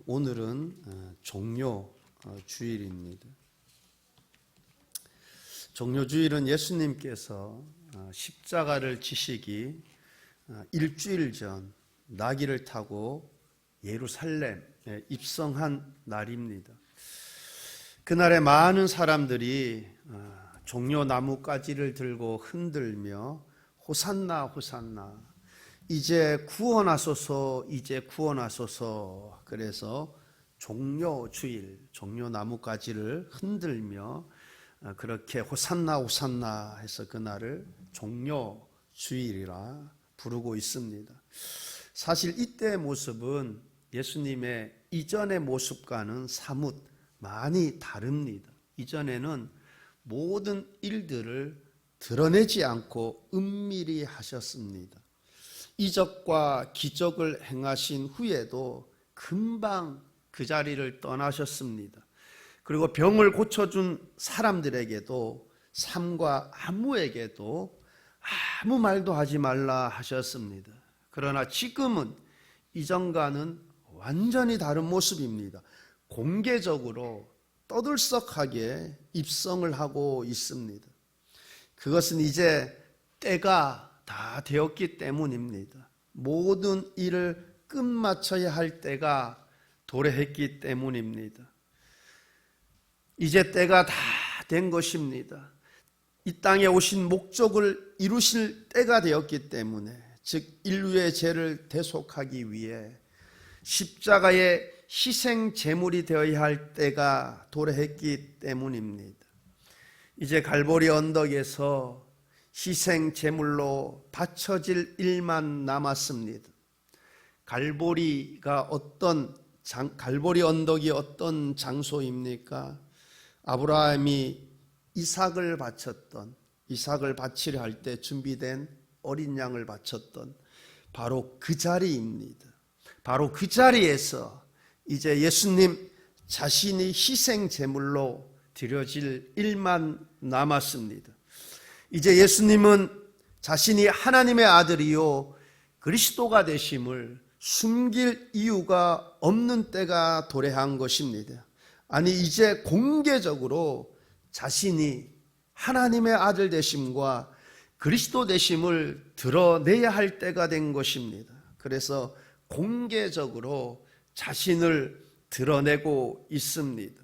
오늘은 종료 주일입니다. 종료 주일은 예수님께서 십자가를 지시기 일주일 전 나귀를 타고 예루살렘에 입성한 날입니다. 그날에 많은 사람들이 종려 나뭇가지를 들고 흔들며 호산나 호산나, 이제 구원하소서, 이제 구원하소서. 그래서 종려 주일, 종려 나뭇가지를 흔들며 그렇게 호산나 호산나 해서 그날을 종려 주일이라 부르고 있습니다. 사실 이때의 모습은 예수님의 이전의 모습과는 사뭇 많이 다릅니다. 이전에는 모든 일들을 드러내지 않고 은밀히 하셨습니다. 이적과 기적을 행하신 후에도 금방 그 자리를 떠나셨습니다. 그리고 병을 고쳐준 사람들에게도, 삶과 아무에게도 아무 말도 하지 말라 하셨습니다. 그러나 지금은 이전과는 완전히 다른 모습입니다. 공개적으로 떠들썩하게 입성을 하고 있습니다. 그것은 이제 때가 다 되었기 때문입니다. 모든 일을 끝마쳐야 할 때가 도래했기 때문입니다. 이제 때가 다 된 것입니다. 이 땅에 오신 목적을 이루실 때가 되었기 때문에, 즉 인류의 죄를 대속하기 위해 십자가의 희생 제물이 되어야 할 때가 도래했기 때문입니다. 이제 갈보리 언덕에서 희생 제물로 바쳐질 일만 남았습니다. 갈보리 언덕이 어떤 장소입니까? 아브라함이 이삭을 바치려 할 때 준비된 어린 양을 바쳤던 바로 그 자리입니다. 바로 그 자리에서 이제 예수님 자신이 희생 제물로 드려질 일만 남았습니다. 이제 예수님은 자신이 하나님의 아들이요 그리스도가 되심을 숨길 이유가 없는 때가 도래한 것입니다. 아니, 이제 공개적으로 자신이 하나님의 아들 되심과 그리스도 되심을 드러내야 할 때가 된 것입니다. 그래서 공개적으로 자신을 드러내고 있습니다.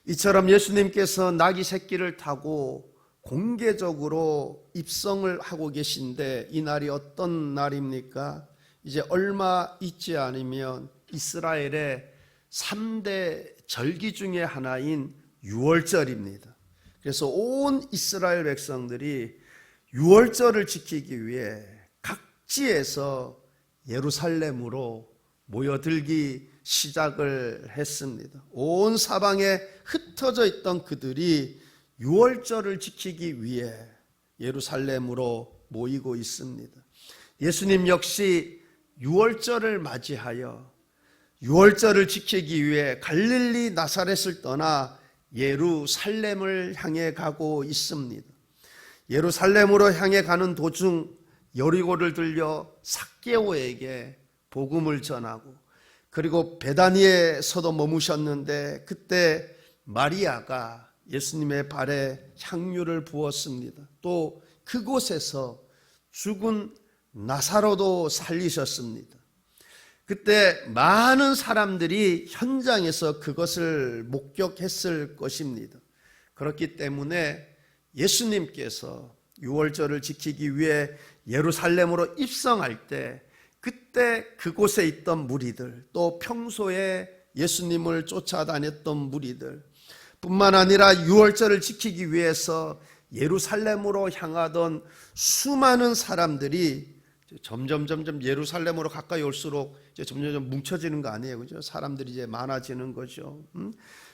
이처럼 예수님께서 나귀 새끼를 타고 공개적으로 입성을 하고 계신데, 이 날이 어떤 날입니까? 이제 얼마 있지 않으면 이스라엘의 3대 절기 중에 하나인 유월절입니다. 그래서 온 이스라엘 백성들이 유월절을 지키기 위해 각지에서 예루살렘으로 모여들기 시작을 했습니다. 온 사방에 흩어져 있던 그들이 유월절을 지키기 위해 예루살렘으로 모이고 있습니다. 예수님 역시 유월절을 맞이하여 유월절을 지키기 위해 갈릴리 나사렛을 떠나 예루살렘을 향해 가고 있습니다. 예루살렘으로 향해 가는 도중 여리고를 들려 삭개오에게 복음을 전하고, 그리고 베다니에서도 머무셨는데 그때 마리아가 예수님의 발에 향유를 부었습니다. 또 그곳에서 죽은 나사로도 살리셨습니다. 그때 많은 사람들이 현장에서 그것을 목격했을 것입니다. 그렇기 때문에 예수님께서 유월절을 지키기 위해 예루살렘으로 입성할 때, 그때 그곳에 있던 무리들, 또 평소에 예수님을 쫓아다녔던 무리들 뿐만 아니라 유월절을 지키기 위해서 예루살렘으로 향하던 수많은 사람들이 점점 예루살렘으로 가까이 올수록 이제 점점 뭉쳐지는 거 아니에요, 그죠? 사람들이 이제 많아지는 거죠.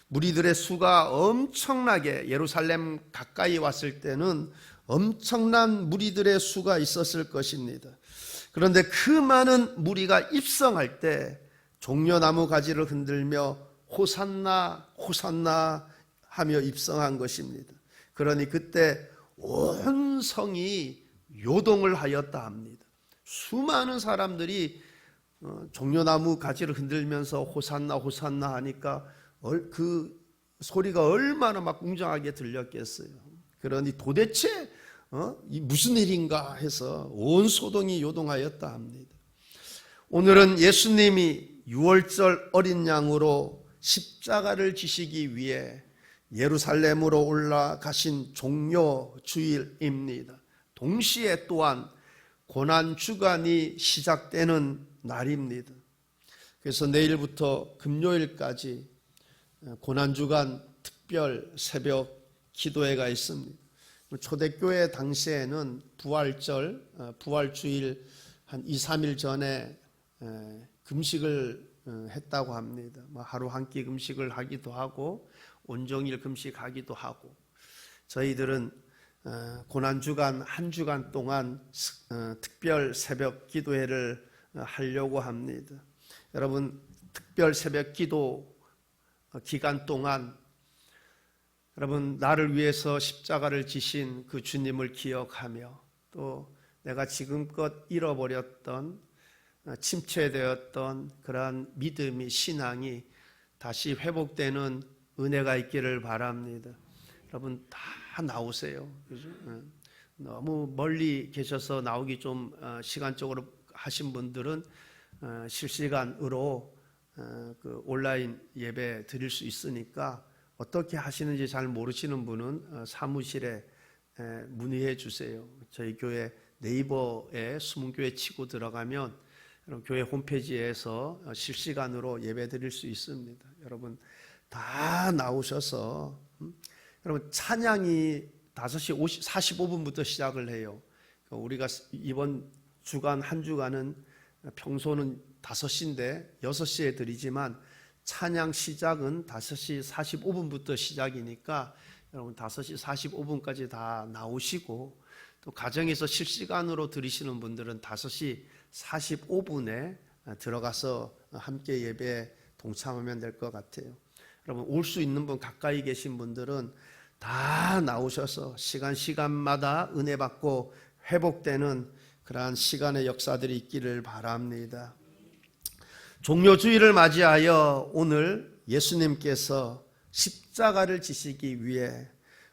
무리들의 수가 엄청나게, 예루살렘 가까이 왔을 때는 엄청난 무리들의 수가 있었을 것입니다. 그런데 그 많은 무리가 입성할 때 종려나무 가지를 흔들며 호산나 호산나 하며 입성한 것입니다. 그러니 그때 온 성이 요동을 하였다 합니다. 수많은 사람들이 종려나무 가지를 흔들면서 호산나 호산나 하니까 그 소리가 얼마나 막 웅장하게 들렸겠어요. 그러니 도대체 이 무슨 일인가 해서 온 소동이 요동하였다 합니다. 오늘은 예수님이 유월절 어린 양으로 십자가를 지시기 위해 예루살렘으로 올라가신 종려 주일입니다. 동시에 또한 고난주간이 시작되는 날입니다. 그래서 내일부터 금요일까지 고난주간 특별 새벽 기도회가 있습니다. 초대교회 당시에는 부활주일 한 2, 3일 전에 금식을 했다고 합니다. 하루 한 끼 금식을 하기도 하고 온종일 금식하기도 하고, 저희들은 고난주간 한 주간 동안 특별 새벽 기도회를 하려고 합니다. 여러분, 특별 새벽 기도 기간 동안 여러분, 나를 위해서 십자가를 지신 그 주님을 기억하며, 또 내가 지금껏 잃어버렸던, 침체되었던 그러한 믿음이, 신앙이 다시 회복되는 은혜가 있기를 바랍니다. 여러분, 다 나오세요. 그죠? 너무 멀리 계셔서 나오기 좀 시간적으로 하신 분들은 실시간으로 그 온라인 예배 드릴 수 있으니까, 어떻게 하시는지 잘 모르시는 분은 사무실에 문의해 주세요. 저희 교회 네이버에 숨은교회 치고 들어가면 교회 홈페이지에서 실시간으로 예배 드릴 수 있습니다. 여러분 다 나오셔서, 여러분 찬양이 5시 45분부터 시작을 해요. 우리가 이번 주간 한 주간은 평소는 5시인데 6시에 드리지만, 찬양 시작은 5시 45분부터 시작이니까 여러분 5시 45분까지 다 나오시고, 또 가정에서 실시간으로 들으시는 분들은 5시 45분에 들어가서 함께 예배에 동참하면 될 것 같아요. 여러분 올 수 있는 분, 가까이 계신 분들은 다 나오셔서 시간마다 은혜 받고 회복되는 그러한 시간의 역사들이 있기를 바랍니다. 종료주일을 맞이하여 오늘 예수님께서 십자가를 지시기 위해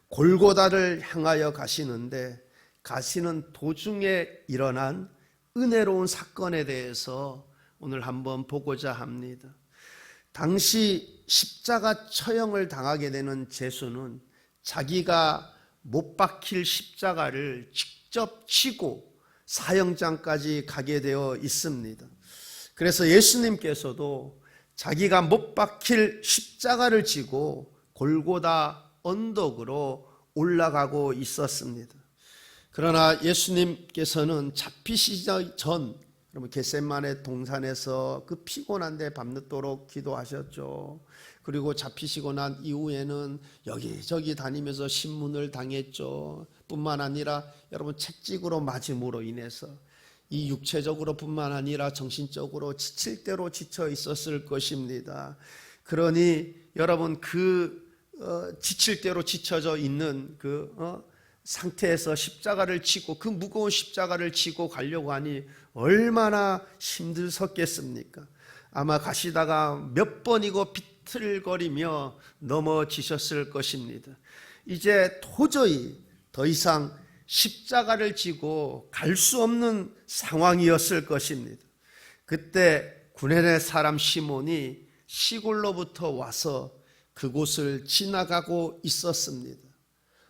골고다를 향하여 가시는데, 가시는 도중에 일어난 은혜로운 사건에 대해서 오늘 한번 보고자 합니다. 당시 십자가 처형을 당하게 되는 제수는 자기가 못 박힐 십자가를 직접 치고 사형장까지 가게 되어 있습니다. 그래서 예수님께서도 자기가 못 박힐 십자가를 지고 골고다 언덕으로 올라가고 있었습니다. 그러나 예수님께서는 잡히시기 전, 여러분 겟세마네 동산에서 그 피곤한데 밤늦도록 기도하셨죠. 그리고 잡히시고 난 이후에는 여기저기 다니면서 신문을 당했죠. 뿐만 아니라 여러분 채찍으로 맞음으로 인해서 이 육체적으로 뿐만 아니라 정신적으로 지칠 대로 지쳐 있었을 것입니다. 그러니 여러분 지칠 대로 지쳐져 있는 상태에서 십자가를 지고, 그 무거운 십자가를 지고 가려고 하니 얼마나 힘들었겠습니까? 아마 가시다가 몇 번이고 비틀거리며 넘어지셨을 것입니다. 이제 도저히 더 이상 십자가를 지고 갈 수 없는 상황이었을 것입니다. 그때 구레네 사람 시몬이 시골로부터 와서 그곳을 지나가고 있었습니다.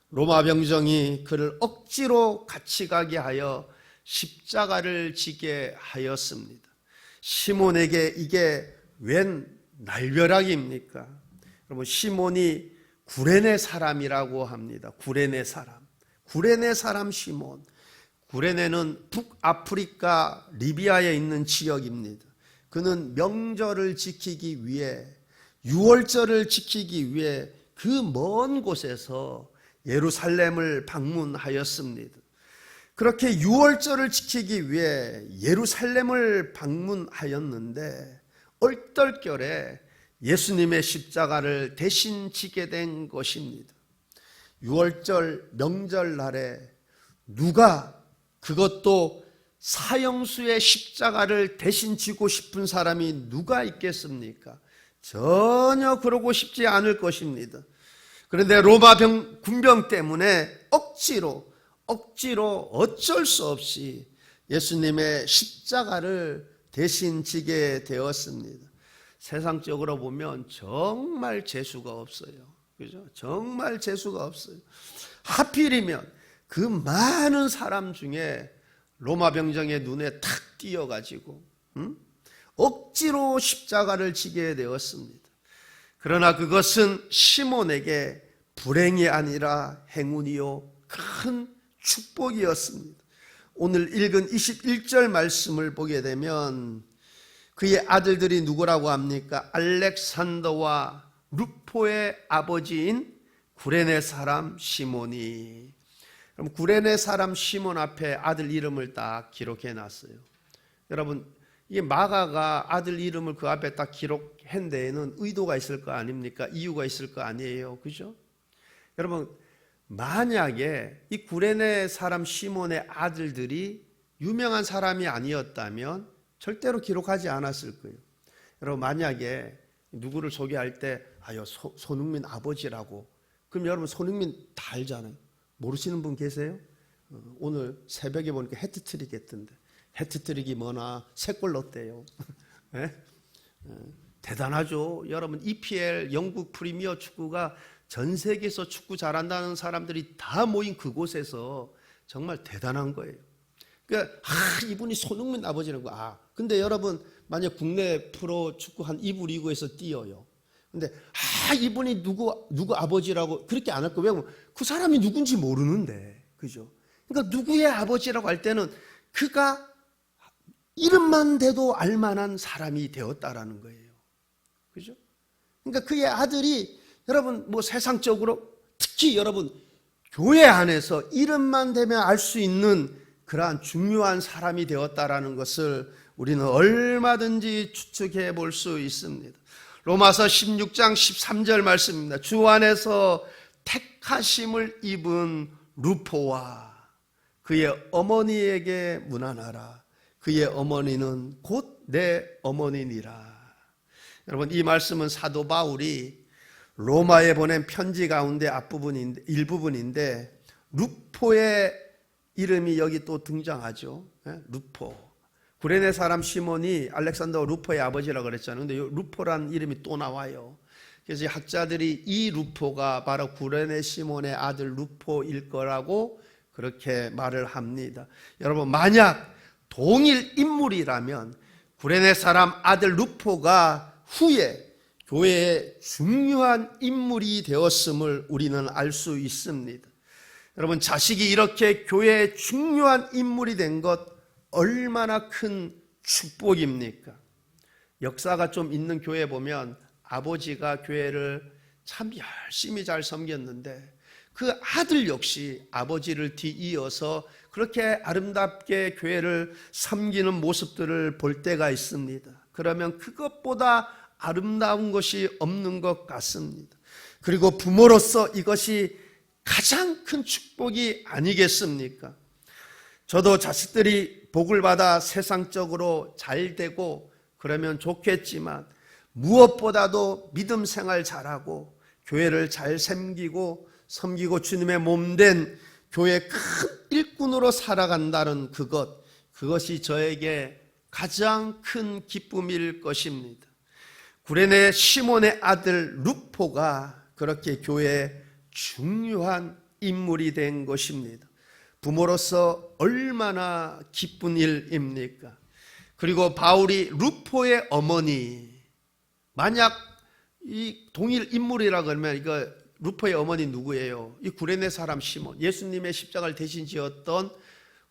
로마 병정이 그를 억지로 같이 가게 하여 십자가를 지게 하였습니다. 시몬에게 이게 웬 날벼락입니까? 여러분, 시몬이 구레네 사람이라고 합니다. 구레네 사람 시몬. 구레네는 북아프리카 리비아에 있는 지역입니다. 그는 명절을 지키기 위해, 유월절을 지키기 위해 그 먼 곳에서 예루살렘을 방문하였습니다. 그렇게 유월절을 지키기 위해 예루살렘을 방문하였는데, 얼떨결에 예수님의 십자가를 대신 지게 된 것입니다. 유월절 명절날에 누가, 그것도 사형수의 십자가를 대신 지고 싶은 사람이 누가 있겠습니까? 전혀 그러고 싶지 않을 것입니다. 그런데 로마 군병 때문에 억지로 어쩔 수 없이 예수님의 십자가를 대신 지게 되었습니다. 세상적으로 보면 정말 재수가 없어요. 그죠? 정말 재수가 없어요. 하필이면 그 많은 사람 중에 로마 병정의 눈에 탁 띄어가지고 억지로 십자가를 지게 되었습니다. 그러나 그것은 시몬에게 불행이 아니라 행운이요 큰 축복이었습니다. 오늘 읽은 21절 말씀을 보게 되면 그의 아들들이 누구라고 합니까? 알렉산더와 루포의 아버지인 구레네 사람 시몬이. 그럼 구레네 사람 시몬 앞에 아들 이름을 딱 기록해 놨어요. 여러분, 이게 마가가 아들 이름을 그 앞에 딱 기록한 데에는 의도가 있을 거 아닙니까? 이유가 있을 거 아니에요. 그죠? 여러분, 만약에 이 구레네 사람 시몬의 아들들이 유명한 사람이 아니었다면 절대로 기록하지 않았을 거예요. 여러분, 만약에 누구를 소개할 때 손흥민 아버지라고, 그럼 여러분 손흥민 다 알잖아요. 모르시는 분 계세요? 오늘 새벽에 보니까 해트트릭 했던데, 해트트릭이 뭐나 3골 넣었대요. 네? 대단하죠. 여러분, EPL 영국 프리미어 축구가 전 세계에서 축구 잘한다는 사람들이 다 모인 그곳에서 정말 대단한 거예요. 그러니까 이분이 손흥민 아버지라고. 근데 여러분, 만약 국내 프로 축구 한 2부 리그에서 뛰어요. 근데 이분이 누구 아버지라고 그렇게 안 할 거예요. 왜냐면 그 사람이 누군지 모르는데. 그죠? 그러니까 누구의 아버지라고 할 때는 그가 이름만 대도 알만한 사람이 되었다라는 거예요. 그죠? 그러니까 그의 아들이 여러분 세상적으로 특히 여러분 교회 안에서 이름만 대면 알 수 있는 그러한 중요한 사람이 되었다라는 것을 우리는 얼마든지 추측해 볼 수 있습니다. 로마서 16장 13절 말씀입니다. 주 안에서 택하심을 입은 루포와 그의 어머니에게 문안하라. 그의 어머니는 곧 내 어머니니라. 여러분, 이 말씀은 사도 바울이 로마에 보낸 편지 가운데 일부분인데 루포의 이름이 여기 또 등장하죠. 루포. 구레네 사람 시몬이 알렉산더 루포의 아버지라고 그랬잖아요. 근데 루포란 이름이 또 나와요. 그래서 학자들이 이 루포가 바로 구레네 시몬의 아들 루포일 거라고 그렇게 말을 합니다. 여러분, 만약 동일 인물이라면 구레네 사람 아들 루포가 후에 교회의 중요한 인물이 되었음을 우리는 알 수 있습니다. 여러분, 자식이 이렇게 교회의 중요한 인물이 된 것 얼마나 큰 축복입니까? 역사가 좀 있는 교회 보면 아버지가 교회를 참 열심히 잘 섬겼는데 그 아들 역시 아버지를 뒤이어서 그렇게 아름답게 교회를 섬기는 모습들을 볼 때가 있습니다. 그러면 그것보다 아름다운 것이 없는 것 같습니다. 그리고 부모로서 이것이 가장 큰 축복이 아니겠습니까? 저도 자식들이 복을 받아 세상적으로 잘 되고 그러면 좋겠지만 무엇보다도 믿음 생활 잘하고 교회를 잘 섬기고 주님의 몸된 교회 큰 일꾼으로 살아간다는 그것이 저에게 가장 큰 기쁨일 것입니다. 구레네 시몬의 아들 루포가 그렇게 교회의 중요한 인물이 된 것입니다. 부모로서 얼마나 기쁜 일입니까? 그리고 바울이 루포의 어머니, 만약 이 동일 인물이라 그러면 이거 루포의 어머니 누구예요? 이 구레네 사람 시몬, 예수님의 십자가를 대신 지었던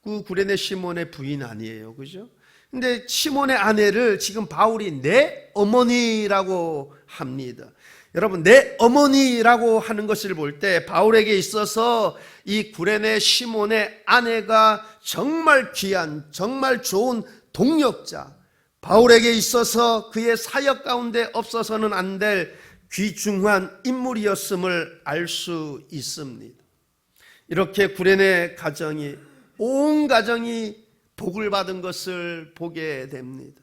그 구레네 시몬의 부인 아니에요, 그죠? 근데 시몬의 아내를 지금 바울이 내 어머니라고 합니다. 여러분, 내 어머니라고 하는 것을 볼 때 바울에게 있어서 이 구레네 시몬의 아내가 정말 귀한, 정말 좋은 동력자, 바울에게 있어서 그의 사역 가운데 없어서는 안 될 귀중한 인물이었음을 알 수 있습니다. 이렇게 구레네 가정이, 온 가정이 복을 받은 것을 보게 됩니다.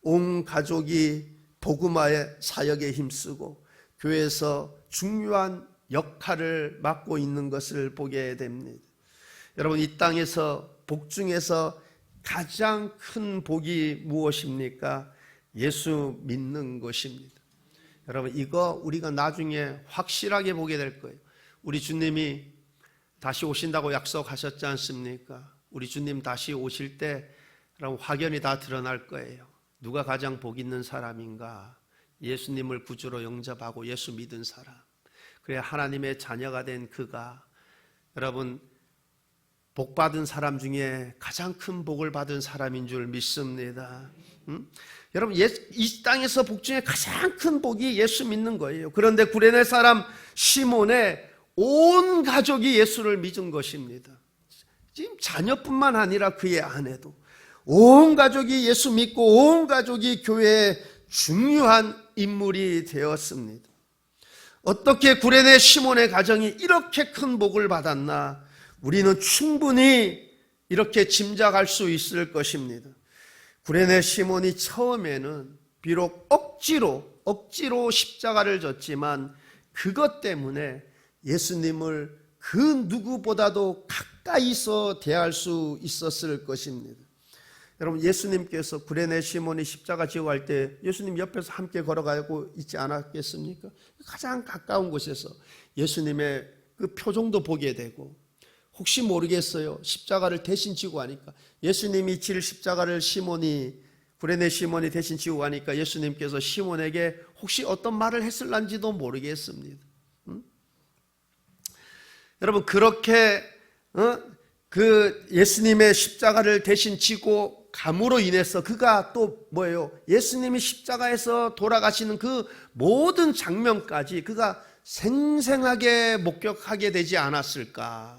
온 가족이 복음화의 사역에 힘쓰고 교회에서 중요한 역할을 맡고 있는 것을 보게 됩니다. 여러분, 이 땅에서 복 중에서 가장 큰 복이 무엇입니까? 예수 믿는 것입니다. 여러분, 이거 우리가 나중에 확실하게 보게 될 거예요. 우리 주님이 다시 오신다고 약속하셨지 않습니까? 우리 주님 다시 오실 때 확연히 다 드러날 거예요. 누가 가장 복 있는 사람인가? 예수님을 구주로 영접하고 예수 믿은 사람, 그래 하나님의 자녀가 된 그가 여러분 복받은 사람 중에 가장 큰 복을 받은 사람인 줄 믿습니다. 여러분, 이 땅에서 복 중에 가장 큰 복이 예수 믿는 거예요. 그런데 구레네 사람 시몬의 온 가족이 예수를 믿은 것입니다. 지금 자녀뿐만 아니라 그의 아내도 온 가족이 예수 믿고 온 가족이 교회의 중요한 인물이 되었습니다. 어떻게 구레네 시몬의 가정이 이렇게 큰 복을 받았나? 우리는 충분히 이렇게 짐작할 수 있을 것입니다. 구레네 시몬이 처음에는 비록 억지로 십자가를 졌지만 그것 때문에 예수님을 그 누구보다도 가까이서 대할 수 있었을 것입니다. 여러분, 예수님께서 구레네 시몬이 십자가 지고 갈 때 예수님 옆에서 함께 걸어가고 있지 않았겠습니까? 가장 가까운 곳에서 예수님의 그 표정도 보게 되고, 혹시 모르겠어요, 십자가를 대신 지고 가니까 예수님이 질 십자가를 구레네 시몬이 대신 지고 가니까 예수님께서 시몬에게 혹시 어떤 말을 했을런지도 모르겠습니다. 여러분, 그렇게 그 예수님의 십자가를 대신 지고 감으로 인해서 그가 또 뭐예요? 예수님이 십자가에서 돌아가시는 그 모든 장면까지 그가 생생하게 목격하게 되지 않았을까?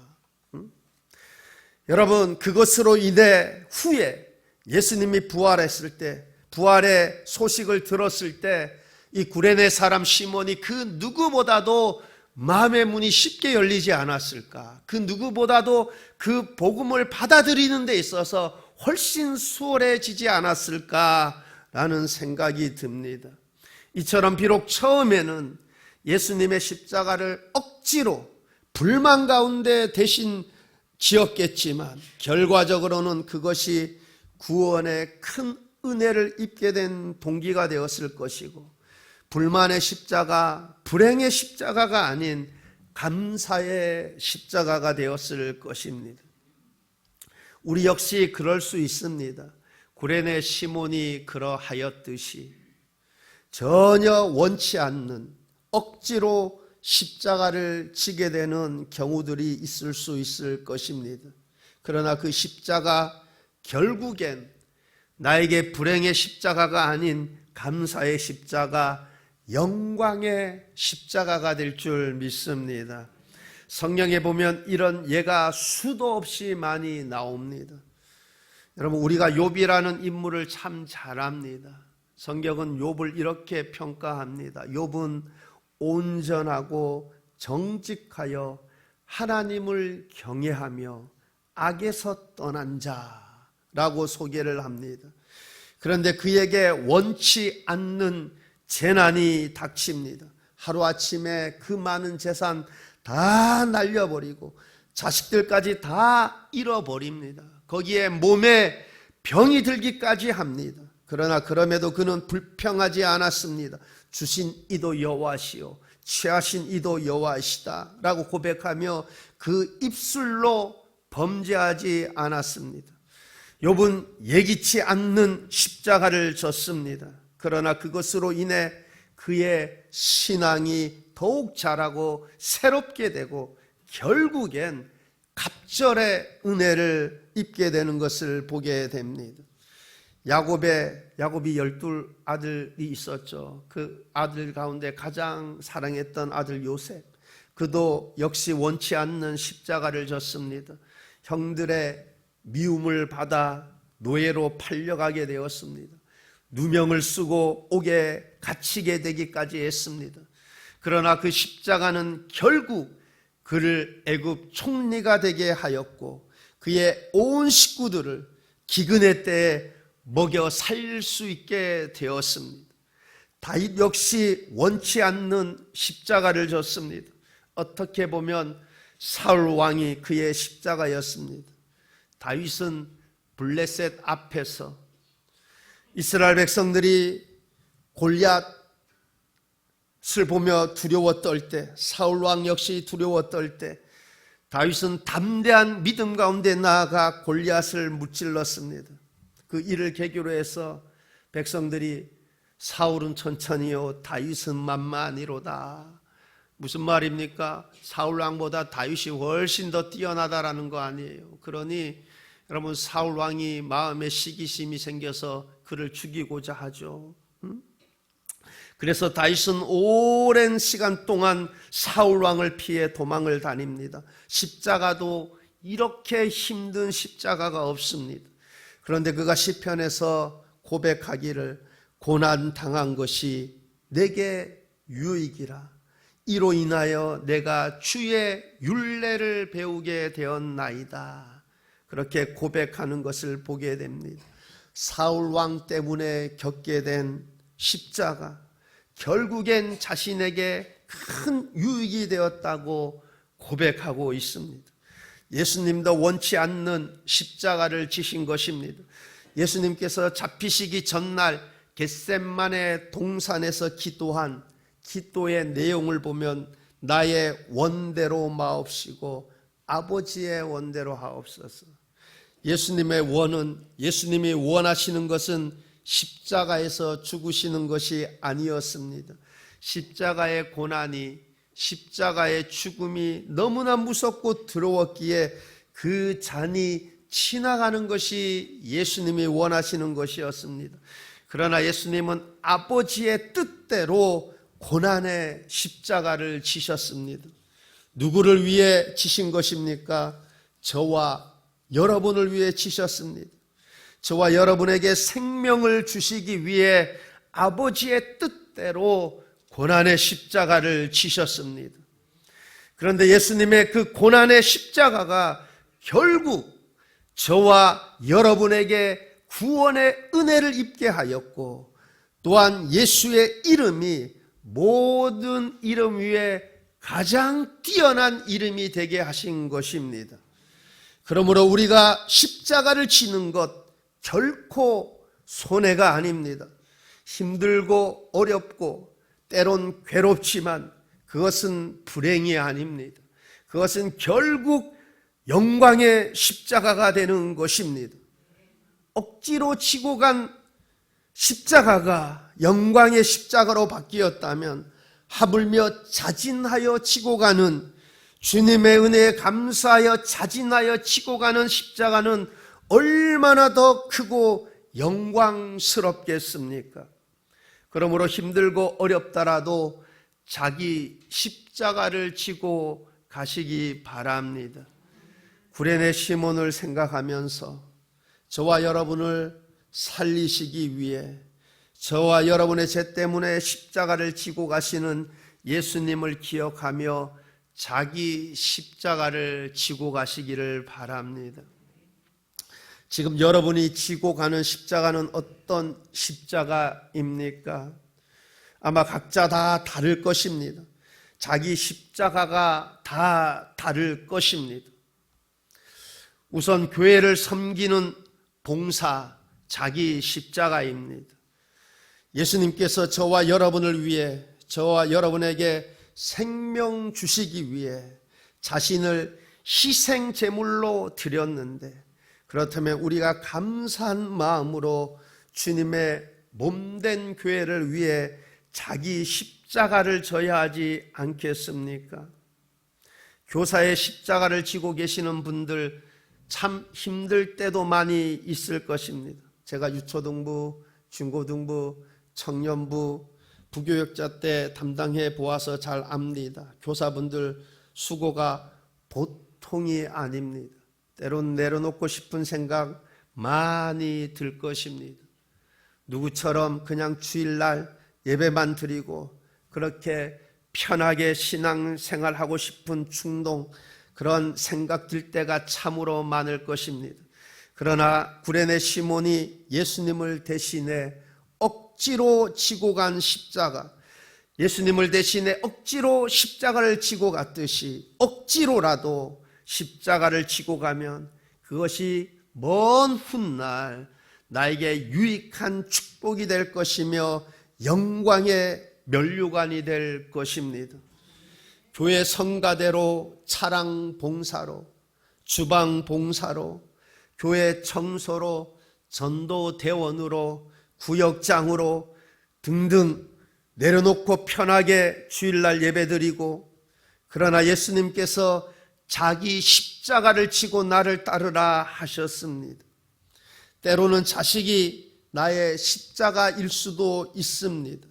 여러분, 그것으로 인해 후에 예수님이 부활했을 때, 부활의 소식을 들었을 때 이 구레네 사람 시몬이 그 누구보다도 마음의 문이 쉽게 열리지 않았을까? 그 누구보다도 그 복음을 받아들이는 데 있어서 훨씬 수월해지지 않았을까라는 생각이 듭니다. 이처럼 비록 처음에는 예수님의 십자가를 억지로 불만 가운데 대신 지었겠지만 결과적으로는 그것이 구원의 큰 은혜를 입게 된 동기가 되었을 것이고, 불만의 십자가, 불행의 십자가가 아닌 감사의 십자가가 되었을 것입니다. 우리 역시 그럴 수 있습니다. 구레네 시몬이 그러하였듯이 전혀 원치 않는 억지로 십자가를 지게 되는 경우들이 있을 수 있을 것입니다. 그러나 그 십자가 결국엔 나에게 불행의 십자가가 아닌 감사의 십자가, 영광의 십자가가 될 줄 믿습니다. 성경에 보면 이런 예가 수도 없이 많이 나옵니다. 여러분, 우리가 욥이라는 인물을 참 잘 압니다. 성경은 욥을 이렇게 평가합니다. 욥은 온전하고 정직하여 하나님을 경외하며 악에서 떠난 자라고 소개를 합니다. 그런데 그에게 원치 않는 재난이 닥칩니다. 하루아침에 그 많은 재산 다 날려버리고 자식들까지 다 잃어버립니다. 거기에 몸에 병이 들기까지 합니다. 그러나 그럼에도 그는 불평하지 않았습니다. 주신 이도 여호와시요 취하신 이도 여호와시다 라고 고백하며 그 입술로 범죄하지 않았습니다. 욥은 예기치 않는 십자가를 졌습니다. 그러나 그것으로 인해 그의 신앙이 더욱 자라고 새롭게 되고 결국엔 갑절의 은혜를 입게 되는 것을 보게 됩니다. 야곱이 12 아들이 있었죠. 그 아들 가운데 가장 사랑했던 아들 요셉, 그도 역시 원치 않는 십자가를 졌습니다. 형들의 미움을 받아 노예로 팔려가게 되었습니다. 누명을 쓰고 옥에 갇히게 되기까지 했습니다. 그러나 그 십자가는 결국 그를 애굽 총리가 되게 하였고 그의 온 식구들을 기근의 때에 먹여 살 수 있게 되었습니다. 다윗 역시 원치 않는 십자가를 졌습니다. 어떻게 보면 사울 왕이 그의 십자가였습니다. 다윗은 블레셋 앞에서 이스라엘 백성들이 골리앗을 보며 두려워 떨 때, 사울 왕 역시 두려워 떨 때 다윗은 담대한 믿음 가운데 나아가 골리앗을 무찔렀습니다. 그 일을 계기로 해서 백성들이 사울은 천천히요 다윗은 만만히로다. 무슨 말입니까? 사울 왕보다 다윗이 훨씬 더 뛰어나다라는 거 아니에요. 그러니 여러분, 사울 왕이 마음에 시기심이 생겨서 그를 죽이고자 하죠. 그래서 다윗은 오랜 시간 동안 사울 왕을 피해 도망을 다닙니다. 십자가도 이렇게 힘든 십자가가 없습니다. 그런데 그가 시편에서 고백하기를 고난 당한 것이 내게 유익이라. 이로 인하여 내가 주의 율례를 배우게 되었나이다. 그렇게 고백하는 것을 보게 됩니다. 사울 왕 때문에 겪게 된 십자가, 결국엔 자신에게 큰 유익이 되었다고 고백하고 있습니다. 예수님도 원치 않는 십자가를 지신 것입니다. 예수님께서 잡히시기 전날 겟셋마네 동산에서 기도한 기도의 내용을 보면 나의 원대로 마옵시고 아버지의 원대로 하옵소서. 예수님의 원은, 예수님이 원하시는 것은 십자가에서 죽으시는 것이 아니었습니다. 십자가의 고난이, 십자가의 죽음이 너무나 무섭고 더러웠기에 그 잔이 지나가는 것이 예수님이 원하시는 것이었습니다. 그러나 예수님은 아버지의 뜻대로 고난의 십자가를 지셨습니다. 누구를 위해 지신 것입니까? 저와 여러분을 위해 지셨습니다. 저와 여러분에게 생명을 주시기 위해 아버지의 뜻대로 고난의 십자가를 지셨습니다. 그런데 예수님의 그 고난의 십자가가 결국 저와 여러분에게 구원의 은혜를 입게 하였고, 또한 예수의 이름이 모든 이름 위에 가장 뛰어난 이름이 되게 하신 것입니다. 그러므로 우리가 십자가를 지는 것 결코 손해가 아닙니다. 힘들고 어렵고 때론 괴롭지만 그것은 불행이 아닙니다. 그것은 결국 영광의 십자가가 되는 것입니다. 억지로 지고 간 십자가가 영광의 십자가로 바뀌었다면 하물며 자진하여 지고 가는, 주님의 은혜에 감사하여 자진하여 지고 가는 십자가는 얼마나 더 크고 영광스럽겠습니까? 그러므로 힘들고 어렵더라도 자기 십자가를 지고 가시기 바랍니다. 구레네 시몬을 생각하면서 저와 여러분을 살리시기 위해, 저와 여러분의 죄 때문에 십자가를 지고 가시는 예수님을 기억하며 자기 십자가를 지고 가시기를 바랍니다. 지금 여러분이 지고 가는 십자가는 어떤 십자가입니까? 아마 각자 다 다를 것입니다. 자기 십자가가 다 다를 것입니다. 우선 교회를 섬기는 봉사, 자기 십자가입니다. 예수님께서 저와 여러분을 위해, 저와 여러분에게 생명 주시기 위해 자신을 희생 제물로 드렸는데, 그렇다면 우리가 감사한 마음으로 주님의 몸된 교회를 위해 자기 십자가를 져야 하지 않겠습니까? 교사의 십자가를 지고 계시는 분들 참 힘들 때도 많이 있을 것입니다. 제가 유초등부, 중고등부, 청년부, 부교육자 때 담당해 보아서 잘 압니다. 교사분들 수고가 보통이 아닙니다. 때론 내려놓고 싶은 생각 많이 들 것입니다. 누구처럼 그냥 주일날 예배만 드리고 그렇게 편하게 신앙생활하고 싶은 충동, 그런 생각 들 때가 참으로 많을 것입니다. 그러나 구레네 시몬이 예수님을 대신해 억지로 지고 간 십자가, 예수님을 대신해 억지로 십자가를 지고 갔듯이 억지로라도 십자가를 지고 가면 그것이 먼 훗날 나에게 유익한 축복이 될 것이며 영광의 면류관이 될 것입니다. 교회 성가대로, 차량 봉사로, 주방 봉사로, 교회 청소로, 전도 대원으로, 구역장으로 등등 내려놓고 편하게 주일날 예배드리고, 그러나 예수님께서 자기 십자가를 지고 나를 따르라 하셨습니다. 때로는 자식이 나의 십자가일 수도 있습니다.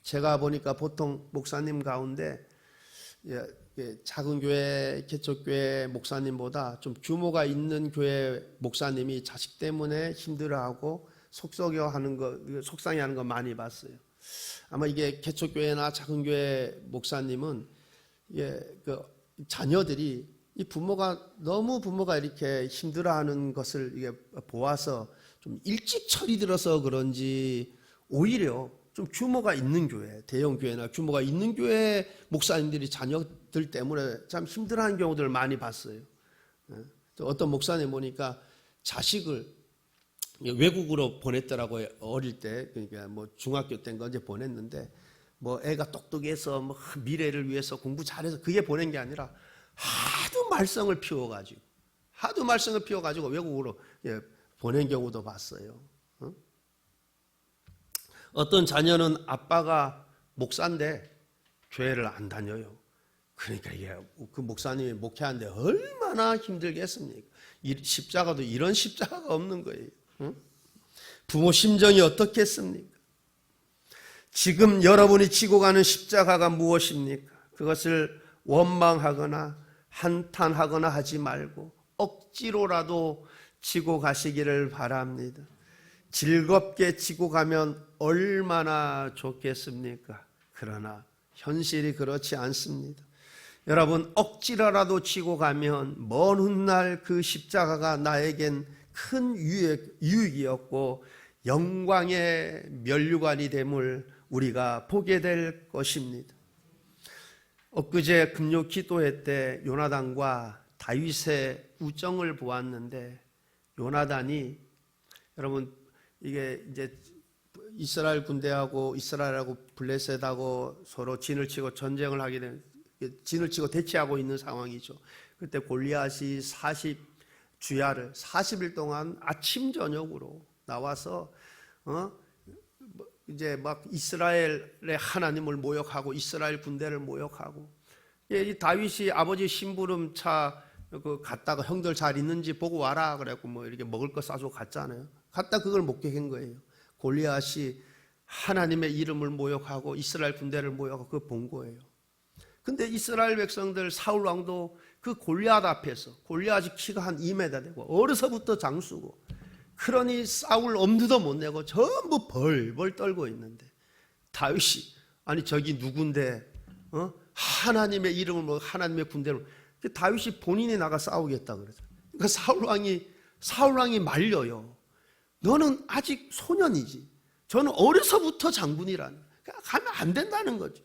제가 보니까 보통 목사님 가운데 작은 교회, 개척교회 목사님보다 좀 규모가 있는 교회 목사님이 자식 때문에 힘들어하고 속상해하는 거 많이 봤어요. 아마 이게 개척교회나 작은 교회 목사님은 자녀들이 이 부모가 이렇게 힘들어하는 것을 이게 보아서 좀 일찍 철이 들어서 그런지 오히려 좀 규모가 있는 교회, 대형 교회나 규모가 있는 교회 목사님들이 자녀들 때문에 참 힘들어하는 경우들을 많이 봤어요. 어떤 목사님 보니까 자식을 외국으로 보냈더라고요. 어릴 때, 그러니까 뭐 중학교 때인가 언제 보냈는데, 뭐 애가 똑똑해서 뭐 미래를 위해서 공부 잘해서 그게 보낸 게 아니라 하도 말썽을 피워가지고 외국으로 보낸 경우도 봤어요. 어떤 자녀는 아빠가 목사인데 교회를 안 다녀요. 그러니까 그 목사님이 목회하는데 얼마나 힘들겠습니까? 십자가도 이런 십자가가 없는 거예요. 부모 심정이 어떻겠습니까? 지금 여러분이 지고 가는 십자가가 무엇입니까? 그것을 원망하거나 한탄하거나 하지 말고 억지로라도 지고 가시기를 바랍니다. 즐겁게 지고 가면 얼마나 좋겠습니까? 그러나 현실이 그렇지 않습니다. 여러분, 억지로라도 지고 가면 먼 훗날 그 십자가가 나에겐 큰 유익이었고 영광의 면류관이 됨을 우리가 보게 될 것입니다. 엊그제 금요 기도회 때 요나단과 다윗의 우정을 보았는데, 요나단이, 여러분 이게 이제 이스라엘 군대하고 이스라엘하고 블레셋하고 서로 진을 치고 전쟁을 하게 된, 진을 치고 대치하고 있는 상황이죠. 그때 골리앗이 40주야를 40일 동안 아침 저녁으로 나와서 이제 막 이스라엘의 하나님을 모욕하고 이스라엘 군대를 모욕하고, 이 다윗이 아버지 심부름차 갔다가 형들 잘 있는지 보고 와라 그래갖고 뭐 이렇게 먹을 거 싸주고 갔잖아요. 갔다 그걸 목격한 거예요. 골리앗이 하나님의 이름을 모욕하고 이스라엘 군대를 모욕하고 그거 본 거예요. 근데 이스라엘 백성들 사울 왕도 그 골리앗 앞에서, 골리앗이 키가 한 2m 되고 어려서부터 장수고, 그러니 싸울 엄두도 못 내고 전부 벌벌 떨고 있는데, 다윗이 아니 저기 누군데 하나님의 이름을 뭐 하나님의 군대를, 다윗이 본인이 나가 싸우겠다 그러죠. 그러니까 사울 왕이 말려요. 너는 아직 소년이지. 저는 어려서부터 장군이라는. 그러니까 가면 안 된다는 거죠.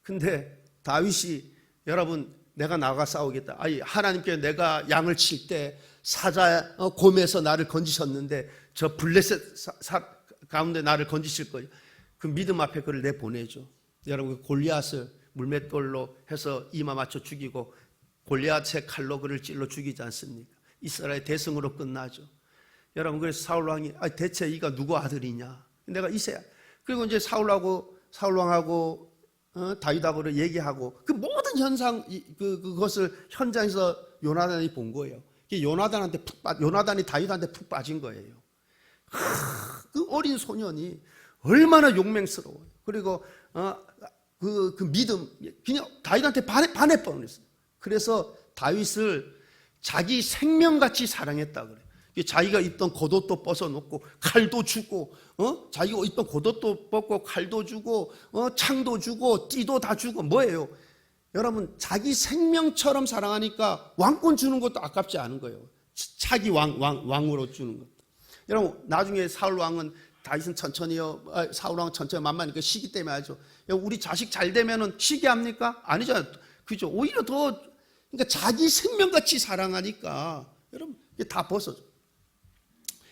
근데 다윗이, 여러분 내가 나가 싸우겠다. 아니 하나님께 내가 양을 칠 때 사자 곰에서 나를 건지셨는데 저 블레셋 가운데 나를 건지실 거예요. 그 믿음 앞에 그를 내보내죠. 여러분 골리앗을 물맷돌로 해서 이마 맞춰 죽이고 골리앗의 칼로 그를 찔러 죽이지 않습니까? 이스라엘 대승으로 끝나죠. 여러분 그래서 사울 왕이 대체 이가 누구 아들이냐? 내가 이세야. 그리고 이제 사울 왕하고 다윗하고 얘기하고 그 모든 현상 그것을 현장에서 요나단이 본 거예요. 요나단이 다윗한테 푹 빠진 거예요. 그 어린 소년이 얼마나 용맹스러워요. 그리고 그 믿음, 그냥 다윗한테 반해 뻔했어요. 그래서 다윗을 자기 생명같이 사랑했다 그래요. 자기가 입던 겉옷도 벗어놓고 칼도 주고, 자기가 입던 겉옷도 벗고 칼도 주고, 창도 주고, 띠도 다 주고, 뭐예요? 여러분, 자기 생명처럼 사랑하니까 왕권 주는 것도 아깝지 않은 거예요. 차기 왕으로 주는 것. 여러분 나중에 사울 왕은 다윗은 천천히요, 사울 왕은 천천히 만만히 시기 때문에 하죠. 우리 자식 잘 되면은 시기 합니까? 아니잖아요. 그죠? 오히려 더 그러니까 자기 생명같이 사랑하니까 여러분 이게 다 벗어져.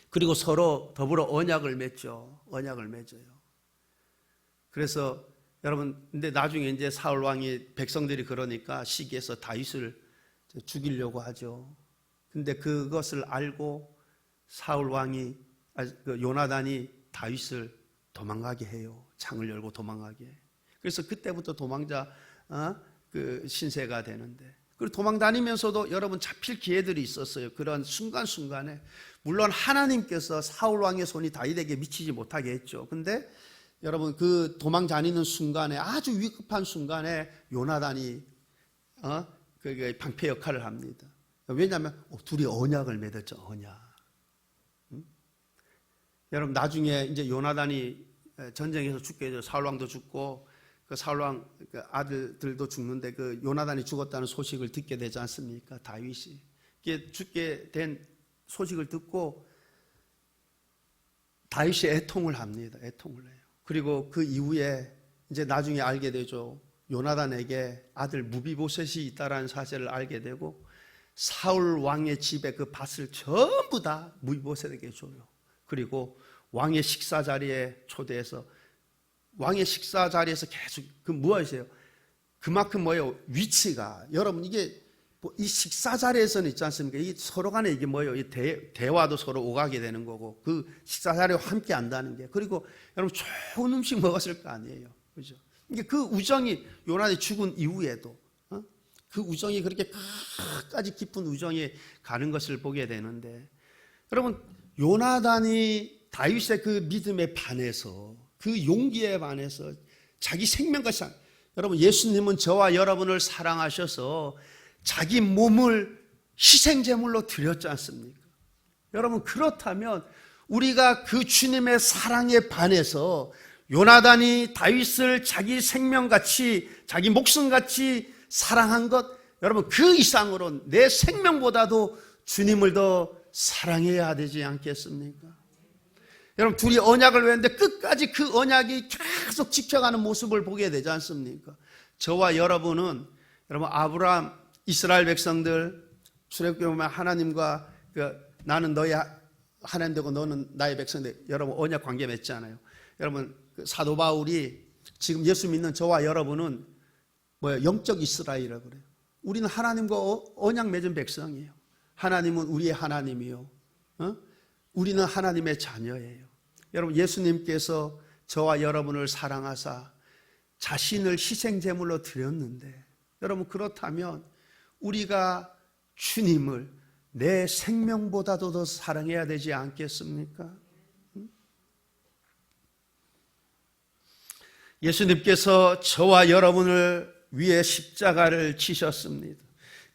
그리고 서로 더불어 언약을 맺죠. 언약을 맺어요. 그래서 여러분 근데 나중에 이제 사울 왕이 백성들이 그러니까 시기해서 다윗을 죽이려고 하죠. 근데 그것을 알고 사울 왕이 요나단이 다윗을 도망가게 해요. 창을 열고 도망가게. 그래서 그때부터 도망자 그 신세가 되는데, 그리고 도망 다니면서도 여러분 잡힐 기회들이 있었어요. 그런 순간순간에 물론 하나님께서 사울 왕의 손이 다윗에게 미치지 못하게 했죠. 근데 여러분 그 도망 다니는 순간에 아주 위급한 순간에 요나단이 그 방패 역할을 합니다. 왜냐하면 둘이 언약을 맺었죠. 언약. 여러분 나중에 이제 요나단이 전쟁에서 죽게 되죠. 사울 왕도 죽고 그 사울 왕 아들들도 죽는데 그 요나단이 죽었다는 소식을 듣게 되지 않습니까? 다윗이 이게 죽게 된 소식을 듣고 다윗이 애통을 합니다. 애통을 해요. 그리고 그 이후에 이제 나중에 알게 되죠. 요나단에게 아들 무비보셋이 있다라는 사실을 알게 되고 사울 왕의 집에 그 밭을 전부 다 무비보셋에게 줘요. 그리고 왕의 식사 자리에 초대해서 왕의 식사 자리에서 계속 그 무엇이에요? 그만큼 뭐예요? 위치가 여러분 이게 이 식사 자리에서는 있지 않습니까? 이게 서로 간에 이게 뭐예요? 이 대화도 서로 오가게 되는 거고 그 식사 자리와 함께 한다는 게, 그리고 여러분 좋은 음식 먹었을 거 아니에요, 그죠? 이게 그 우정이 요나단이 죽은 이후에도 그 우정이 그렇게 끝까지 깊은 우정이 가는 것을 보게 되는데, 여러분 요나단이 다윗의 그 믿음에 반해서 그 용기에 반해서 자기 생명까지 여러분 예수님은 저와 여러분을 사랑하셔서 자기 몸을 희생제물로 드렸지 않습니까? 여러분 그렇다면 우리가 그 주님의 사랑에 반해서 요나단이 다윗을 자기 생명같이 자기 목숨같이 사랑한 것, 여러분 그 이상으로 내 생명보다도 주님을 더 사랑해야 되지 않겠습니까? 여러분 둘이 언약을 맺는데 끝까지 그 언약이 계속 지켜가는 모습을 보게 되지 않습니까? 저와 여러분은 여러분 아브라함 이스라엘 백성들 출애굽기 보면 하나님과 나는 너의 하나님 되고 너는 나의 백성들, 여러분 언약 관계 맺잖아요. 여러분 사도 바울이 지금 예수 믿는 저와 여러분은 뭐예요? 영적 이스라엘이라고 그래요. 우리는 하나님과 언약 맺은 백성이에요. 하나님은 우리의 하나님이요, 우리는 하나님의 자녀예요. 여러분 예수님께서 저와 여러분을 사랑하사 자신을 희생제물로 드렸는데, 여러분 그렇다면 우리가 주님을 내 생명보다도 더 사랑해야 되지 않겠습니까? 예수님께서 저와 여러분을 위해 십자가를 지셨습니다.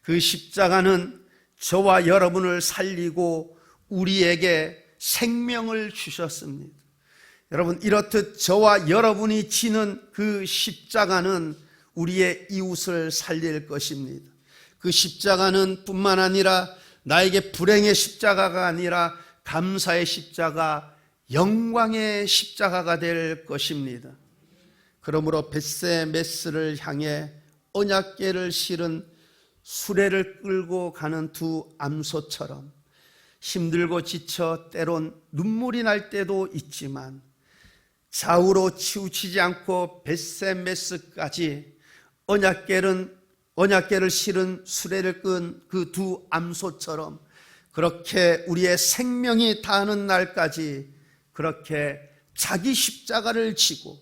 그 십자가는 저와 여러분을 살리고 우리에게 생명을 주셨습니다. 여러분 이렇듯 저와 여러분이 지는 그 십자가는 우리의 이웃을 살릴 것입니다. 그 십자가는 뿐만 아니라 나에게 불행의 십자가가 아니라 감사의 십자가, 영광의 십자가가 될 것입니다. 그러므로 벳세메스를 향해 언약궤를 실은 수레를 끌고 가는 두 암소처럼 힘들고 지쳐 때론 눈물이 날 때도 있지만 좌우로 치우치지 않고 벳세메스까지 언약궤를 실은 수레를 끈 그 두 암소처럼 그렇게 우리의 생명이 다하는 날까지 그렇게 자기 십자가를 지고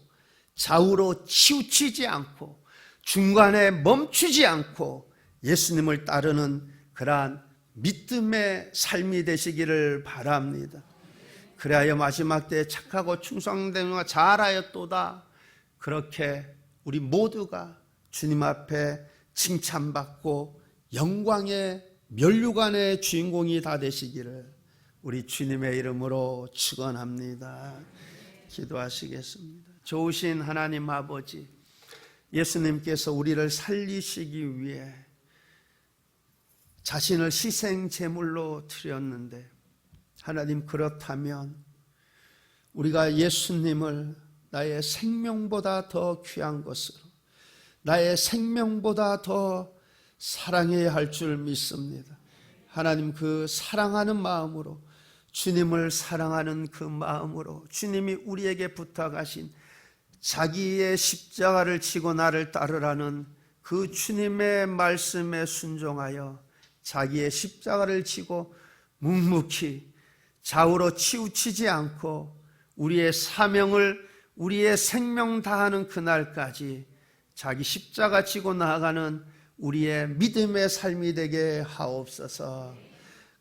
좌우로 치우치지 않고 중간에 멈추지 않고 예수님을 따르는 그러한 믿음의 삶이 되시기를 바랍니다. 그래야 마지막 때에 착하고 충성된 자 잘하였도다, 그렇게 우리 모두가 주님 앞에 칭찬받고 영광의 면류관의 주인공이 다 되시기를 우리 주님의 이름으로 축원합니다. 기도하시겠습니다. 좋으신 하나님 아버지, 예수님께서 우리를 살리시기 위해 자신을 희생 제물로 드렸는데, 하나님, 그렇다면 우리가 예수님을 나의 생명보다 더 귀한 것으로, 나의 생명보다 더 사랑해야 할 줄 믿습니다. 하나님, 그 사랑하는 마음으로, 주님을 사랑하는 그 마음으로 주님이 우리에게 부탁하신 자기의 십자가를 지고 나를 따르라는 그 주님의 말씀에 순종하여 자기의 십자가를 지고 묵묵히 좌우로 치우치지 않고 우리의 사명을, 우리의 생명 다하는 그날까지 자기 십자가 지고 나아가는 우리의 믿음의 삶이 되게 하옵소서.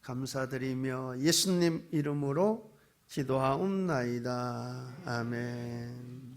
감사드리며 예수님 이름으로 기도하옵나이다. 아멘.